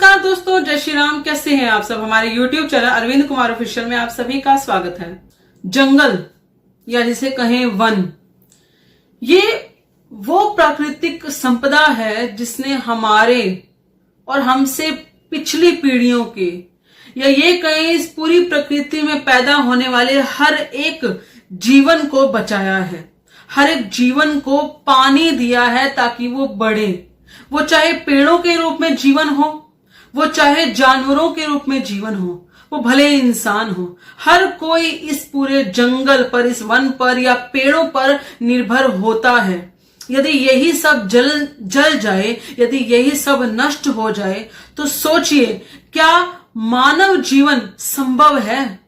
नमस्कार दोस्तों, जय श्री राम। कैसे हैं आप सब। हमारे YouTube channel Arvind Kumar official में आप सभी का स्वागत है। जंगल या जिसे कहें वन, ये वो प्राकृतिक संपदा है जिसने हमारे और हमसे पिछली पीढ़ियों के या ये कहें इस पूरी प्रकृति में पैदा होने वाले हर एक जीवन को बचाया है, हर एक जीवन को पानी दिया है ताकि वो बढ़े। वो चाहे पेड़ों के रूप में जीवन हो, वो चाहे जानवरों के रूप में जीवन हो, वो भले इंसान हो, हर कोई इस पूरे जंगल पर, इस वन पर या पेड़ों पर निर्भर होता है। यदि यही सब जल जाए, यदि यही सब नष्ट हो जाए, तो सोचिए क्या मानव जीवन संभव है।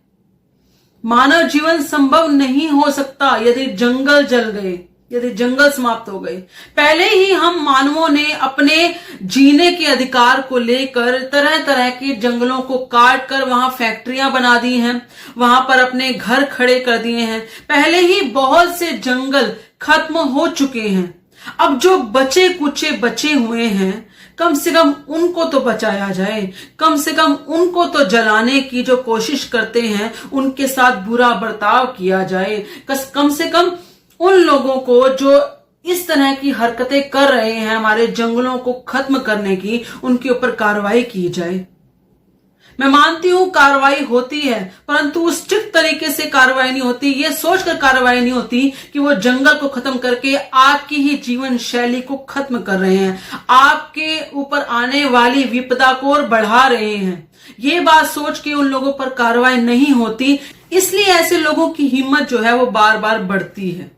मानव जीवन संभव नहीं हो सकता यदि जंगल जल गए, यदि जंगल समाप्त हो गए। पहले ही हम मानवों ने अपने जीने के अधिकार को लेकर तरह तरह के जंगलों को काट कर वहां फैक्ट्रियां बना दी हैं, वहां पर अपने घर खड़े कर दिए हैं। पहले ही बहुत से जंगल खत्म हो चुके हैं। अब जो बचे कुचे बचे हुए हैं, कम से कम उनको तो बचाया जाए, कम से कम उनको तो जलाने की जो कोशिश करते हैं उनके साथ बुरा बर्ताव किया जाए। कम से कम उन लोगों को जो इस तरह की हरकतें कर रहे हैं हमारे जंगलों को खत्म करने की, उनके ऊपर कार्रवाई की जाए। मैं मानती हूं कार्रवाई होती है, परंतु उचित तरीके से कार्रवाई नहीं होती। ये सोचकर कार्रवाई नहीं होती कि वो जंगल को खत्म करके आपकी ही जीवन शैली को खत्म कर रहे हैं, आपके ऊपर आने वाली विपदा को और बढ़ा रहे हैं। ये बात सोच के उन लोगों पर कार्रवाई नहीं होती, इसलिए ऐसे लोगों की हिम्मत जो है वो बार बार बढ़ती है।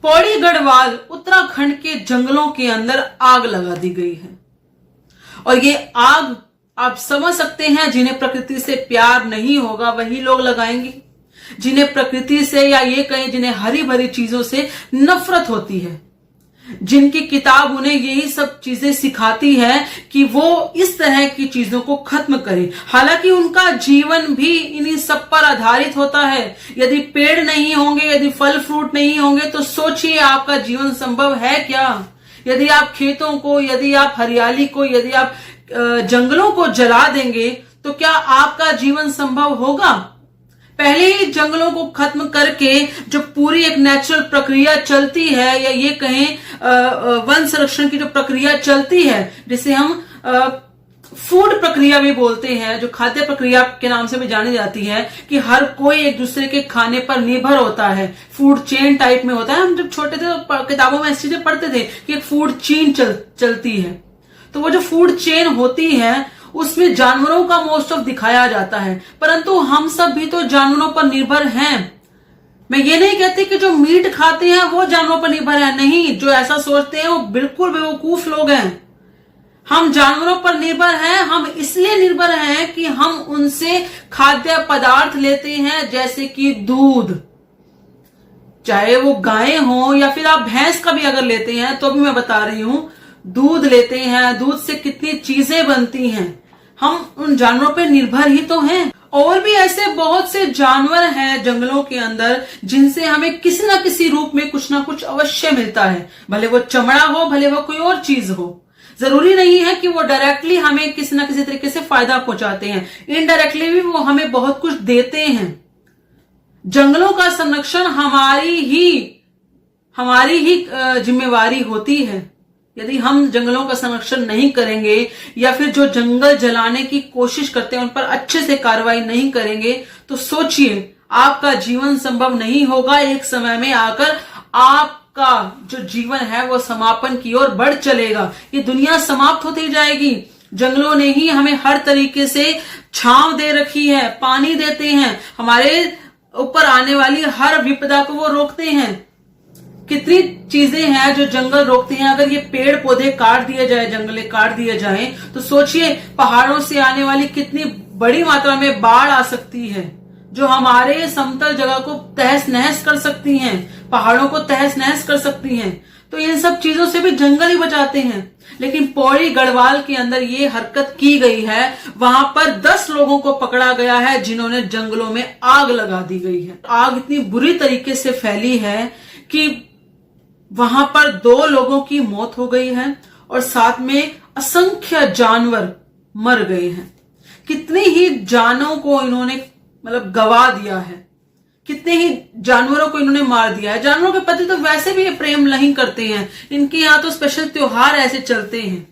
पौड़ी गढ़वाल उत्तराखंड के जंगलों के अंदर आग लगा दी गई है, और ये आग आप समझ सकते हैं जिन्हें प्रकृति से प्यार नहीं होगा वही लोग लगाएंगे। जिन्हें प्रकृति से या ये कहें जिन्हें हरी भरी चीजों से नफरत होती है, जिनकी किताब उन्हें यही सब चीजें सिखाती है कि वो इस तरह की चीजों को खत्म करें। हालांकि उनका जीवन भी इन्हीं सब पर आधारित होता है। यदि पेड़ नहीं होंगे, यदि फल फ्रूट नहीं होंगे, तो सोचिए आपका जीवन संभव है क्या। यदि आप खेतों को, यदि आप हरियाली को, यदि आप जंगलों को जला देंगे, तो क्या आपका जीवन संभव होगा। पहले ही जंगलों को खत्म करके जो पूरी एक नेचुरल प्रक्रिया चलती है, या ये कहें वन संरक्षण की जो प्रक्रिया चलती है, जिसे हम फूड प्रक्रिया भी बोलते हैं, जो खाद्य प्रक्रिया के नाम से भी जानी जाती है, कि हर कोई एक दूसरे के खाने पर निर्भर होता है, फूड चेन टाइप में होता है। हम जब छोटे थे तो किताबों में ऐसी चीजें पढ़ते थे कि एक फूड चेन चलती है। तो वो जो फूड चेन होती है उसमें जानवरों का मोस्ट ऑफ दिखाया जाता है, परंतु हम सब भी तो जानवरों पर निर्भर हैं। मैं ये नहीं कहती कि जो मीट खाते हैं वो जानवरों पर निर्भर है, नहीं। जो ऐसा सोचते हैं वो बिल्कुल बेवकूफ लोग हैं। हम जानवरों पर निर्भर हैं। हम इसलिए निर्भर हैं कि हम उनसे खाद्य पदार्थ लेते हैं, जैसे कि दूध, चाहे वो गायें हो या फिर आप भैंस का भी अगर लेते हैं तो भी मैं बता रही हूं, दूध लेते हैं। दूध से कितनी चीजें बनती हैं। हम उन जानवरों पे निर्भर ही तो हैं। और भी ऐसे बहुत से जानवर हैं जंगलों के अंदर जिनसे हमें किसी ना किसी रूप में कुछ ना कुछ अवश्य मिलता है, भले वो चमड़ा हो, भले वो कोई और चीज हो। जरूरी नहीं है कि वो डायरेक्टली हमें किसी ना किसी तरीके से फायदा पहुंचाते हैं, इनडायरेक्टली भी वो हमें बहुत कुछ देते हैं। जंगलों का संरक्षण हमारी ही जिम्मेवारी होती है। यदि हम जंगलों का संरक्षण नहीं करेंगे या फिर जो जंगल जलाने की कोशिश करते हैं उन पर अच्छे से कार्रवाई नहीं करेंगे, तो सोचिए आपका जीवन संभव नहीं होगा। एक समय में आकर आपका जो जीवन है वो समापन की ओर बढ़ चलेगा। ये दुनिया समाप्त होती जाएगी। जंगलों ने ही हमें हर तरीके से छांव दे रखी है, पानी देते हैं, हमारे ऊपर आने वाली हर विपदा को वो रोकते हैं। कितनी चीजें हैं जो जंगल रोकते हैं। अगर ये पेड़ पौधे काट दिए जाए, जंगले काट दिए जाएं, तो सोचिए पहाड़ों से आने वाली कितनी बड़ी मात्रा में बाढ़ आ सकती है, जो हमारे समतल जगह को तहस नहस कर सकती हैं, पहाड़ों को तहस नहस कर सकती हैं। तो इन सब चीजों से भी जंगल ही बचाते हैं। लेकिन पौड़ी गढ़वाल के अंदर ये हरकत की गई है। वहां पर 10 लोगों को पकड़ा गया है जिन्होंने जंगलों में आग लगा दी गई है। आग इतनी बुरी तरीके से फैली है कि वहां पर 2 लोगों की मौत हो गई है और साथ में असंख्य जानवर मर गए हैं, कितनी ही जानों को इन्होंने मतलब गवा दिया है, कितने ही जानवरों को इन्होंने मार दिया है। जानवरों के प्रति तो वैसे भी ये प्रेम नहीं करते हैं, इनके यहाँ तो स्पेशल त्योहार ऐसे चलते हैं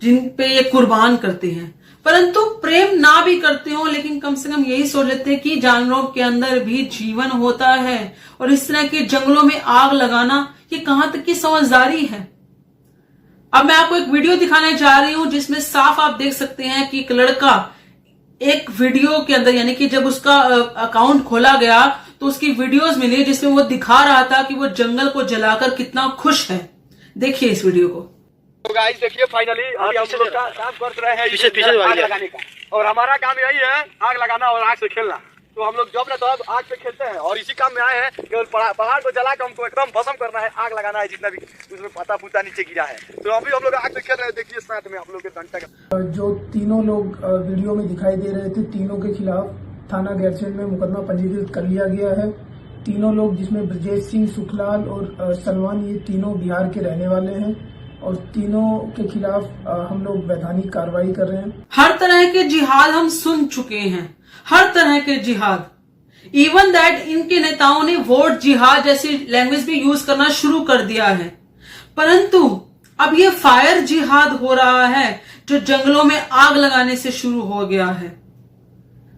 जिन पे ये कुर्बान करते हैं। परंतु प्रेम ना भी करते हो लेकिन कम से कम यही सोच लेते हैं कि जानवरों के अंदर भी जीवन होता है, और इस तरह के जंगलों में आग लगाना ये कहां तक की समझदारी है। अब मैं आपको एक वीडियो दिखाने जा रही हूं जिसमें साफ आप देख सकते हैं कि एक लड़का एक वीडियो के अंदर, यानी कि जब उसका अकाउंट खोला गया तो उसकी वीडियोस मिली जिसमें वो दिखा रहा था कि वो जंगल को जलाकर कितना खुश है। देखिए इस वीडियो को। तो गाइस देखिए फाइनली हम लोग का काम कर रहे हैं पीछे आग लगाने का, और हमारा काम यही है आग लगाना और आग से खेलना। तो हम लोग जब ना तब आग पे खेलते हैं और इसी काम में आए हैं, केवल पहाड़ को जला के हमको एकदम भस्म करना है, आग लगाना है जितना भी उसमें पता पुता नीचे गिरा है। तो अभी हम लोग आग पे खेल रहे हैं। देखिए साथ में आप लोग के घंटा जो तीनों लोग वीडियो में दिखाई दे रहे थे, तीनों के खिलाफ थाना गैरसैंण में मुकदमा पंजीकृत कर लिया गया है। तीनों लोग जिसमें ब्रजेश सिंह, सुखलाल और सलमान, ये तीनों बिहार के रहने वाले हैं और तीनों के खिलाफ हम लोग वैधानिक कार्रवाई कर रहे हैं। हर तरह के जिहाद हम सुन चुके हैं, हर तरह के जिहाद, इवन दैट इनके नेताओं ने वोट जिहाद जैसी लैंग्वेज भी यूज करना शुरू कर दिया है। परंतु अब ये फायर जिहाद हो रहा है जो जंगलों में आग लगाने से शुरू हो गया है।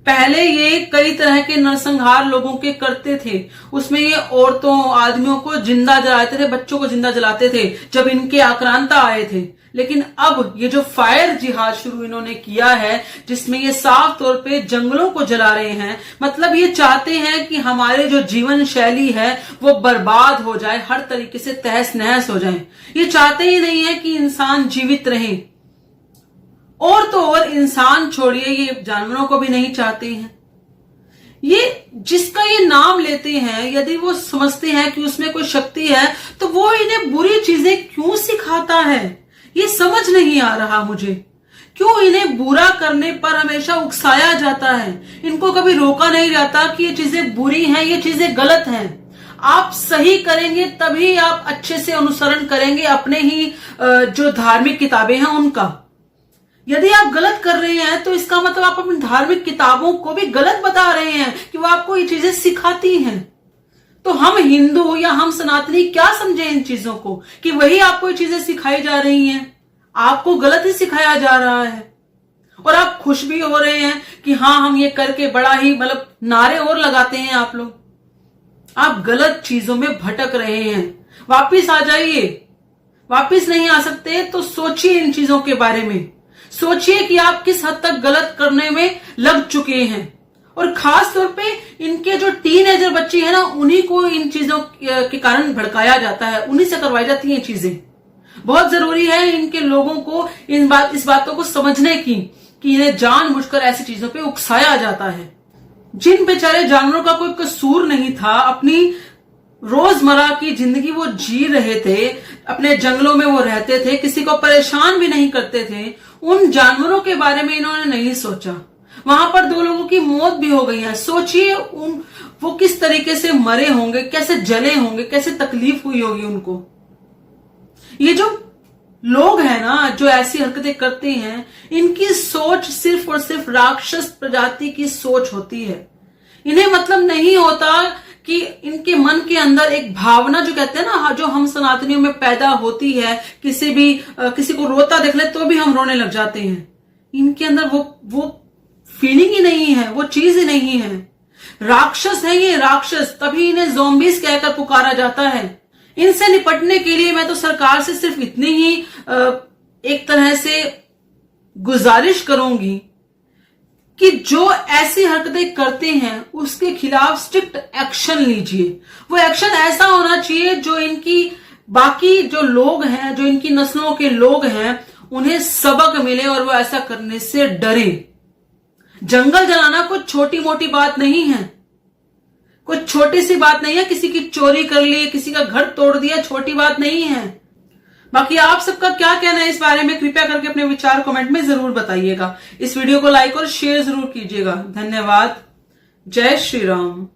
पहले ये कई तरह के नरसंहार लोगों के करते थे, उसमें ये औरतों आदमियों को जिंदा जलाते थे, बच्चों को जिंदा जलाते थे जब इनके आक्रांता आए थे। लेकिन अब ये जो फायर जिहाद शुरू इन्होंने किया है जिसमें ये साफ तौर पे जंगलों को जला रहे हैं, मतलब ये चाहते हैं कि हमारे जो जीवन शैली है वो बर्बाद हो जाए, हर तरीके से तहस नहस हो जाए। ये चाहते ही नहीं है कि इंसान जीवित रहे, और तो और इंसान छोड़िए ये जानवरों को भी नहीं चाहते हैं। ये जिसका ये नाम लेते हैं, यदि वो समझते हैं कि उसमें कोई शक्ति है तो वो इन्हें बुरी चीजें क्यों सिखाता है, ये समझ नहीं आ रहा मुझे। क्यों इन्हें बुरा करने पर हमेशा उकसाया जाता है, इनको कभी रोका नहीं जाता कि ये चीजें बुरी हैं, ये चीजें गलत हैं। आप सही करेंगे तभी आप अच्छे से अनुसरण करेंगे अपने ही जो धार्मिक किताबें हैं उनका। यदि आप गलत कर रहे हैं तो इसका मतलब आप अपनी धार्मिक किताबों को भी गलत बता रहे हैं कि वो आपको ये चीजें सिखाती हैं। तो हम हिंदू या हम सनातनी क्या समझे इन चीजों को कि वही आपको ये चीजें सिखाई जा रही हैं, आपको गलत ही सिखाया जा रहा है। और आप खुश भी हो रहे हैं कि हाँ हम ये करके बड़ा ही मतलब नारे और लगाते हैं आप लोग। आप गलत चीजों में भटक रहे हैं, वापिस आ जाइए। वापिस नहीं आ सकते तो सोचिए इन चीजों के बारे में, सोचिए कि आप किस हद तक गलत करने में लग चुके हैं। और खास तौर पे इनके जो टीनेजर बच्चे हैं ना, उन्हीं को इन चीजों के कारण भड़काया जाता है, उन्हीं से करवाई जाती हैं चीजें। बहुत जरूरी है इनके लोगों को इस बातों को समझने की कि इन्हें जानबूझकर ऐसी चीजों पे उकसाया जाता है। जिन बेचारे जानवरों का कोई कसूर नहीं था, अपनी रोजमर्रा की जिंदगी वो जी रहे थे, अपने जंगलों में वो रहते थे, किसी को परेशान भी नहीं करते थे, उन जानवरों के बारे में इन्होंने नहीं सोचा। वहां पर 2 लोगों की मौत भी हो गई है। सोचिए वो किस तरीके से मरे होंगे, कैसे जले होंगे, कैसे तकलीफ हुई होगी उनको। ये जो लोग हैं ना जो ऐसी हरकतें करते हैं, इनकी सोच सिर्फ और सिर्फ राक्षस प्रजाति की सोच होती है। इन्हें मतलब नहीं होता कि इनके मन के अंदर एक भावना जो कहते हैं ना, जो हम सनातनियों में पैदा होती है, किसी को रोता देख ले तो भी हम रोने लग जाते हैं। इनके अंदर वो फीलिंग ही नहीं है, वो चीज ही नहीं है। राक्षस है ये, राक्षस, तभी इन्हें ज़ॉम्बीज कहकर पुकारा जाता है। इनसे निपटने के लिए मैं तो सरकार से सिर्फ इतनी ही एक तरह से गुजारिश करूंगी कि जो ऐसी हरकतें करते हैं उसके खिलाफ स्ट्रिक्ट एक्शन लीजिए। वो एक्शन ऐसा होना चाहिए जो इनकी बाकी जो लोग हैं, जो इनकी नस्लों के लोग हैं, उन्हें सबक मिले और वो ऐसा करने से डरे। जंगल जलाना कोई छोटी मोटी बात नहीं है, कोई छोटी सी बात नहीं है। किसी की चोरी कर ली, किसी का घर तोड़ दिया, छोटी बात नहीं है। बाकी आप सबका क्या कहना है इस बारे में, कृपया करके अपने विचार कमेंट में जरूर बताइएगा। इस वीडियो को लाइक और शेयर जरूर कीजिएगा। धन्यवाद। जय श्री राम।